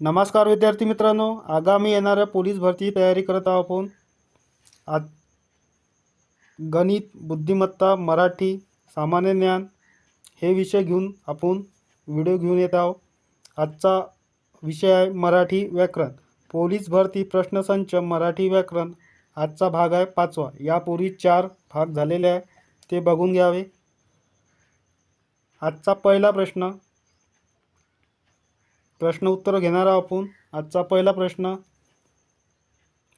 नमस्कार विद्यार्थी मित्रांनो, आगामी येणाऱ्या पोलीस भरती तयारी करत आहोत आपण. आज गणित, बुद्धिमत्ता, मराठी, सामान्य ज्ञान हे विषय घेऊन आपण व्हिडिओ घेऊन येत आहोत. आजचा विषय आहे मराठी व्याकरण. पोलीस भरती प्रश्नसंच मराठी व्याकरण. आजचा भाग आहे 5वा. यापूर्वी 4 भाग झालेले आहे, ते बघून घ्यावे. आजचा पहिला प्रश्न उत्तर घेणार आहोत आपण. आजचा पहिला प्रश्न,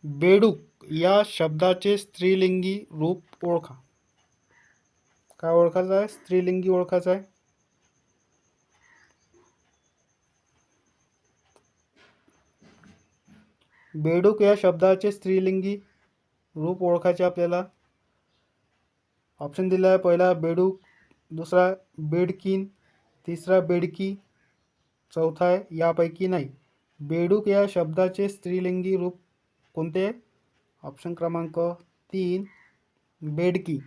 बेडूक या शब्दाचे स्त्रीलिंगी रूप ओळखा. काय ओळखायचं आहे? स्त्रीलिंगी ओळखायचं आहे. बेडूक या शब्दाचे स्त्रीलिंगी रूप ओळखायचे आपल्याला. ऑप्शन दिला आहे. पहिला बेडूक, दुसरा बेडकीन, तिसरा बेडकी, चौथा आहे यापैकी नाही. बेडूक या शब्दाचे स्त्रीलिंगी रूप कोणते? ऑप्शन क्रमांक 3 बेडकी.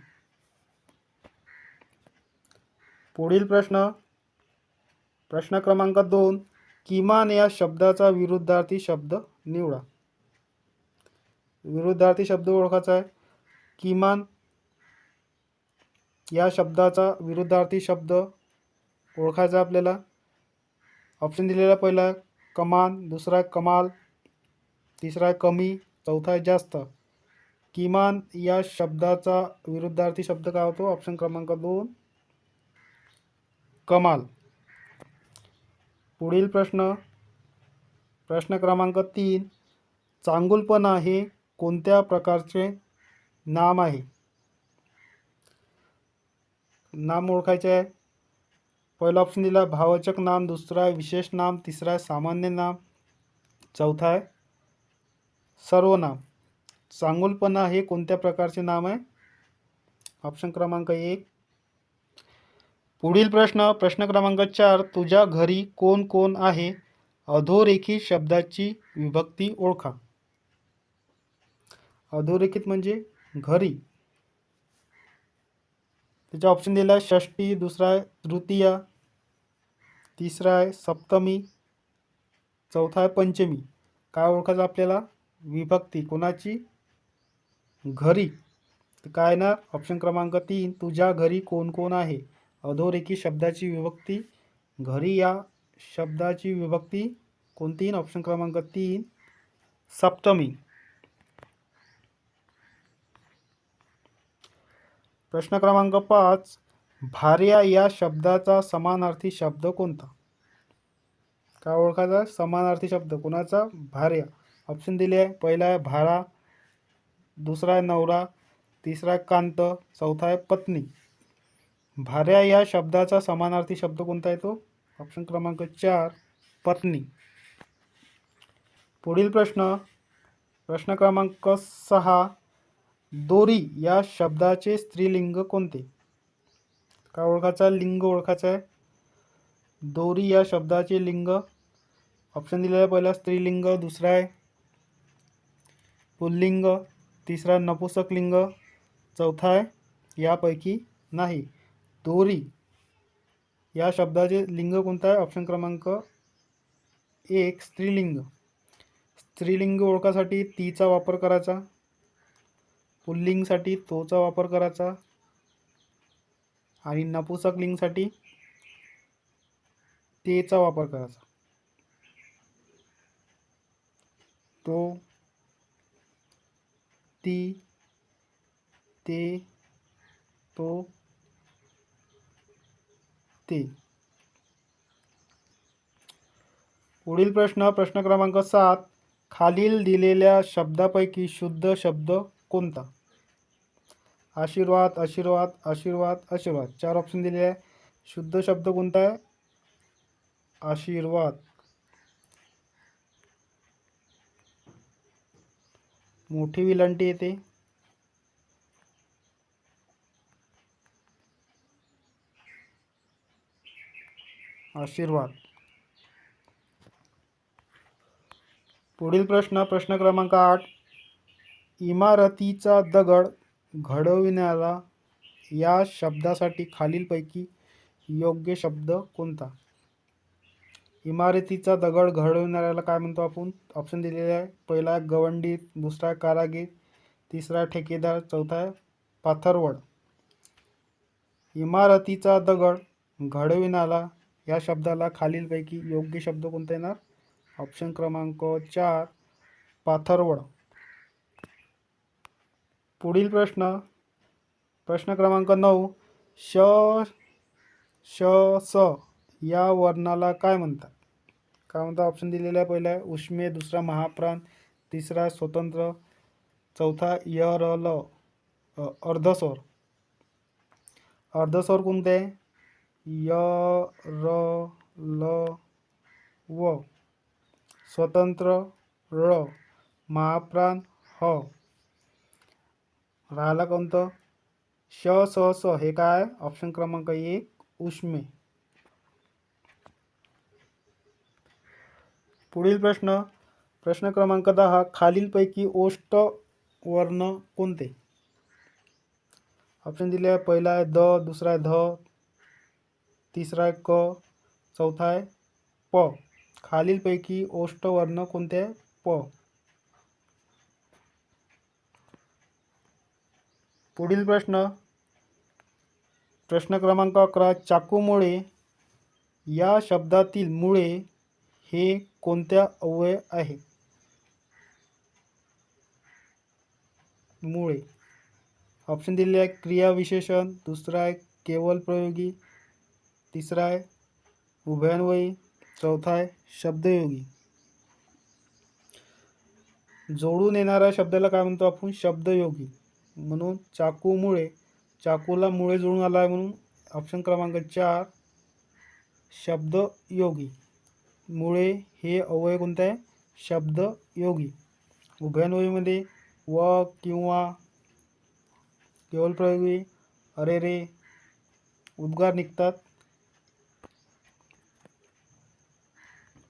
पुढील प्रश्न क्रमांक 2, किमान या शब्दाचा विरुद्धार्थी शब्द निवडा. विरुद्धार्थी शब्द ओळखायचा आहे. किमान या शब्दाचा विरुद्धार्थी शब्द ओळखायचा आपल्याला. ऑप्शन दिलेला पहिला कमान, दुसरा कमाल, तिसरा कमी, चौथा जास्त. किमान या शब्दाचा विरुद्धार्थी शब्द काय होतो? ऑप्शन क्रमांक 2 कमाल. पुढील प्रश्न क्रमांक 3, चांगुलपणा हे कोणत्या प्रकारचे नाम आहे? नाम ओळखायचे आहे. पहिला ऑप्शन दिला भाववाचक नाम, दुसरा आहे विशेष नाम, तिसरा आहे सामान्य नाम, चौथा आहे सर्वनाम. चांगुलपणा हे कोणत्या प्रकारचे नाम आहे? ऑप्शन क्रमांक 1. पुढील प्रश्न क्रमांक 4, तुझ्या घरी कोण कोण आहे? अधोरेखित शब्दाची विभक्ती ओळखा. अधोरेखित म्हणजे घरी. त्याचा ऑप्शन दिला आहे षष्टी, दुसरा आहे तृतीय, तिसरा आहे सप्तमी, चौथा आहे पंचमी. काय ओळखायचं आपल्याला? विभक्ती कोणाची? घरी. तर काय ना? ऑप्शन क्रमांक 3 तुझ्या घरी कोण कोण आहे. अधोरेखित शब्दाची विभक्ती घरी. या शब्दाची विभक्ती कोणती? ऑप्शन क्रमांक 3 सप्तमी. प्रश्न क्रमांक 5, भार्या या शब्दाचा समानार्थी शब्द कोणता? काय ओळखायचा? समानार्थी शब्द कोणाचा? भार्या. ऑप्शन दिले आहे. पहिला आहे भारा, दुसरा आहे नवरा, तिसरा आहे कांत, चौथा आहे पत्नी. भार्या या शब्दाचा समानार्थी शब्द कोणता आहे? तो ऑप्शन क्रमांक 4 पत्नी. पुढील प्रश्न क्रमांक 6, दोरी या शब्दाचे स्त्रीलिंग कोणते? काय ओळखायचा? लिंग ओळखायचा आहे. दोरी या शब्दाचे लिंग. ऑप्शन दिलेला आहे. पहिला स्त्रीलिंग, दुसरा आहे पुल्लिंग, तिसरा नपुंसकलिंग, चौथा आहे यापैकी नाही. दोरी या शब्दाचे लिंग कोणतं आहे? ऑप्शन क्रमांक 1 स्त्रीलिंग. स्त्रीलिंग ओळखासाठी तीचा वापर करायचा, पुल्लिंगसाठी तोचा वापर करायचा आणि नपुंसकलिंगसाठी तेचा वापर करायचा. तो, ती, ते, तो, ते. पुढील प्रश्न क्रमांक 7, खालील दिलेल्या शब्दापैकी शुद्ध शब्द कोणता? आशीर्वाद, आशीर्वाद, आशीर्वाद, आशीर्वाद. 4 ऑप्शन दिले आहे. शुद्ध शब्द कोणता आहे? आशीर्वाद. मोठी विलांटी येते. आशीर्वाद. पुढील प्रश्न क्रमांक 8, इमारतीचा दगड घडविण्याला या शब्दासाठी खालीलपैकी योग्य शब्द कोणता? इमारतीचा दगड घडवणाऱ्याला काय म्हणतो आपण? ऑप्शन दिलेले आहे. पहिला आहे गवंडी, दुसरा आहे कारागीर, तिसरा आहे ठेकेदार, चौथा आहे पाथरवड. इमारतीचा दगड घडविणारा या शब्दाला खालीलपैकी योग्य शब्द कोणता येणार? ऑप्शन क्रमांक 4 पाथरवड. पुढील प्रश्न क्रमांक 9. श श स या वर्णाला काय म्हणतात? काय म्हणतात? ऑप्शन दिलेला आहे. पहिला आहे उष्मे, दुसरा महाप्राण, तिसरा स्वतंत्र, चौथा य र ल अर्धस्वर. अर्धस्वर कोणते आहे? य र ल व, स्वतंत्र र, महाप्राण ह. राहिला कोणतं? श स स हे काय? ऑप्शन क्रमांक 1 उष्मे. पुढील प्रश्न क्रमांक 10. खालीलपैकी ओष्ठ वर्ण कोणते? ऑप्शन दिले आहे. पहिला आहे द, दुसरा आहे ध, तिसरा आहे क, चौथा आहे प. खालीलपैकी ओष्ठ वर्ण कोणते आहे? प. पुढील प्रश्न क्रमांक 11. चाकूमुळे या शब्दातील मुळे हे कोणत्या अव्यय आहे? मुळे. ऑप्शन दिलेले आहे. क्रिया विशेषण, दुसरा आहे केवल प्रयोगी, तिसरा आहे उभयान्वयी, चौथा आहे शब्दयोगी. जोडून येणाऱ्या शब्दाला काय म्हणतो आपण? शब्दयोगी. म्हणून चाकूमुळे, चाकूला मुळे जोडून आला आहे म्हणून ऑप्शन क्रमांक 4 शब्दयोगी. मुळे हे अव्यय कोणते आहे? शब्दयोगी. उभयान्वयीमध्ये व, किंवा, केवल प्रयोगी अरे रे उद्गार निघतात.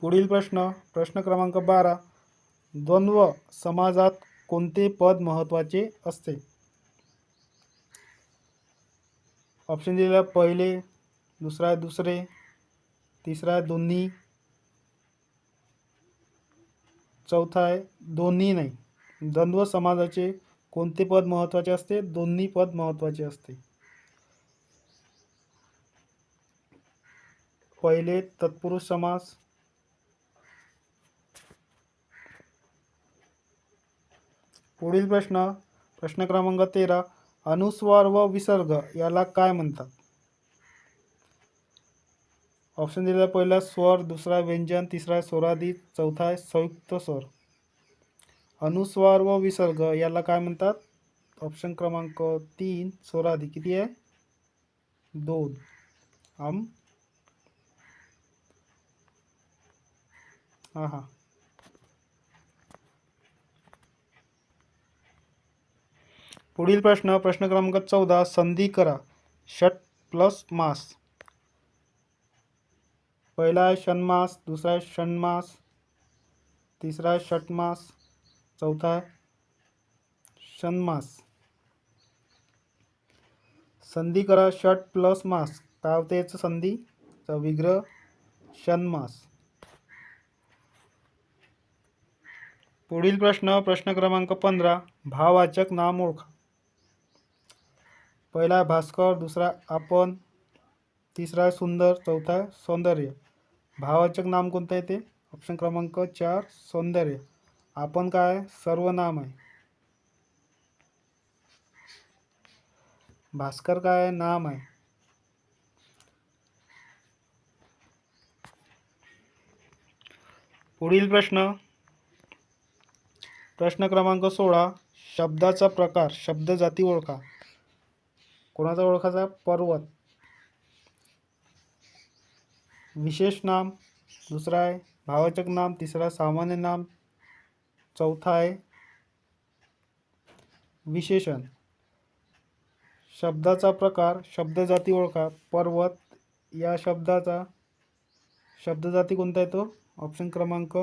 पुढील प्रश्न क्रमांक 12. द्वंद्व समाजात कोणते पद महत्त्वाचे असते? ऑप्शन दिलेला पहिले, दुसरा आहे दुसरे, तिसरा आहे दोन्ही, चौथा आहे दोन्ही नाही. द्वंद्व समाजाचे कोणते पद महत्त्वाचे असते? दोन्ही पद महत्त्वाचे असते. पहिले तत्पुरुष समास, पुढील प्रश्न क्रमांक 13. अनुस्वार व विसर्ग याला काय म्हणतात? ऑप्शन दिलेला पहिला स्वर, दुसरा व्यंजन, तिसरा स्वरादी, चौथा आहे संयुक्त स्वर. अनुस्वार व विसर्ग याला काय म्हणतात? ऑप्शन क्रमांक 3 स्वरादी. किती आहे? 2. हा. पुढील प्रश्न क्रमांक 14. संधी करा. षट प्लस मास. पहिला आहे षण्मास, दुसरा आहे षण्मास, तिसरा आहे षटमास, चौथा आहे षण्मास. संधी करा षट प्लस मास. काय होते याचं संधीचा विग्रह? षण्मास. पुढील प्रश्न क्रमांक 15. भाववाचक नाम ओळखा. पहिला आहे भास्कर, दुसरा आपण, तिसरा आहे सुंदर, चौथा आहे सौंदर्य. भाववाचक नाम कोणतं आहे ते? ऑप्शन क्रमांक 4 सौंदर्य. आपण काय? सर्वनाम आहे. भास्कर काय आहे? नाम आहे. पुढील प्रश्न क्रमांक 16. शब्दाचा प्रकार, शब्द जाती ओळखा. कोणाचा ओळखायचा? पर्वत. विशेष नाम, दुसरा आहे भाववाचक नाम, तिसरा सामान्य नाम, चौथा आहे विशेषण. शब्दाचा प्रकार, शब्द जाती ओळखा. पर्वत या शब्दाचा शब्दजाती कोणता आहे तो? ऑप्शन क्रमांक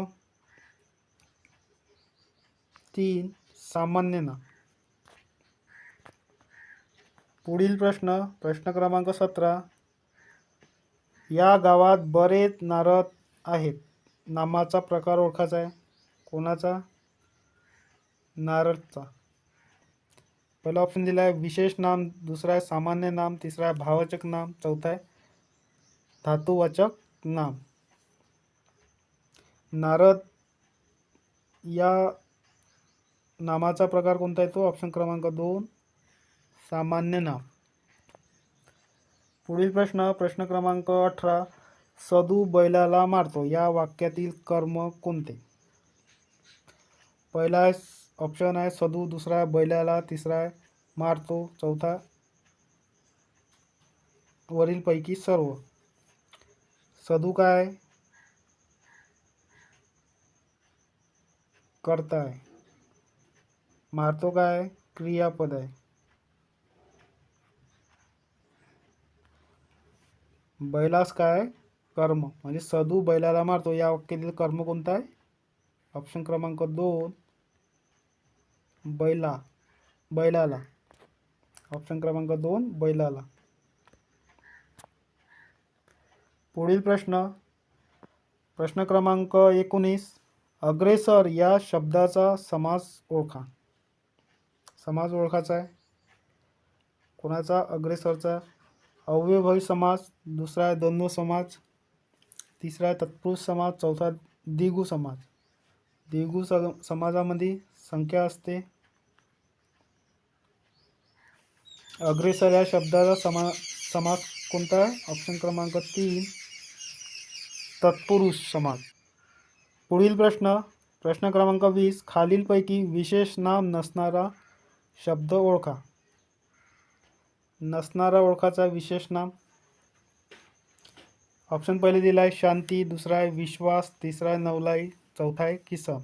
3 सामान्य नाम. पुढील प्रश्न क्रमांक 17. या गावात बरेच नारद आहेत. नामाचा प्रकार ओळखायचा आहे. कोणाचा? नारदचा. पहिला ऑप्शन दिला आहे विशेष नाम, दुसरा आहे सामान्य नाम, तिसरा आहे भाववाचक नाम, चौथा आहे धातुवाचक नाम. नारद या नामाचा प्रकार कोणता येतो? ऑप्शन क्रमांक 2 सामान्य नाम. पुढील प्रश्न क्रमांक 18. सदू बैलाला मारतो या वाक्यातील कर्म कोणते? पहिला ऑप्शन आहे सदू, दुसरा आहे बैलाला, तिसरा आहे मारतो, चौथा वरीलपैकी सर्व. सदू काय? कर्ता आहे. मारतो काय? क्रियापद आहे. बैलास काय? कर्म. म्हणजे सदू बैलाला मारतो या वाक्यातील कर्म कोणता आहे? ऑप्शन क्रमांक 2 बैलाला. ऑप्शन क्रमांक 2 बैलाला. पुढील प्रश्न क्रमांक 19. अग्रेसर या शब्दाचा समास ओळखा. समास ओळखायचा आहे. कोणाचा? अग्रेसरचा. अव्ययभावी समास, दुसरा आहे द्वंद्व समास, तिसरा आहे तत्पुरुष समास, चौथा द्विगु समास. द्विगु समाजामध्ये संख्या असते. अग्रेसर या शब्दाचा समास कोणता आहे? ऑप्शन क्रमांक 3 तत्पुरुष समास. पुढील प्रश्न क्रमांक 20. खालीलपैकी विशेष नाम नसणारा शब्द ओळखा. नसणारा ओळखाचा विशेष नाम. ऑप्शन पहिले दिला आहे शांती, दुसरा आहे विश्वास, तिसरा आहे नवलाई, चौथा आहे किसन.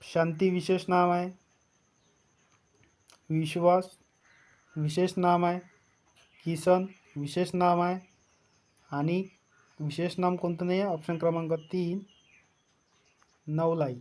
शांती विशेष नाम आहे. विश्वास विशेष नाम आहे. किसन विशेष नाम आहे. आणि विशेष नाम कोणतं नाही आहे? ऑप्शन क्रमांक 3 नवलाई.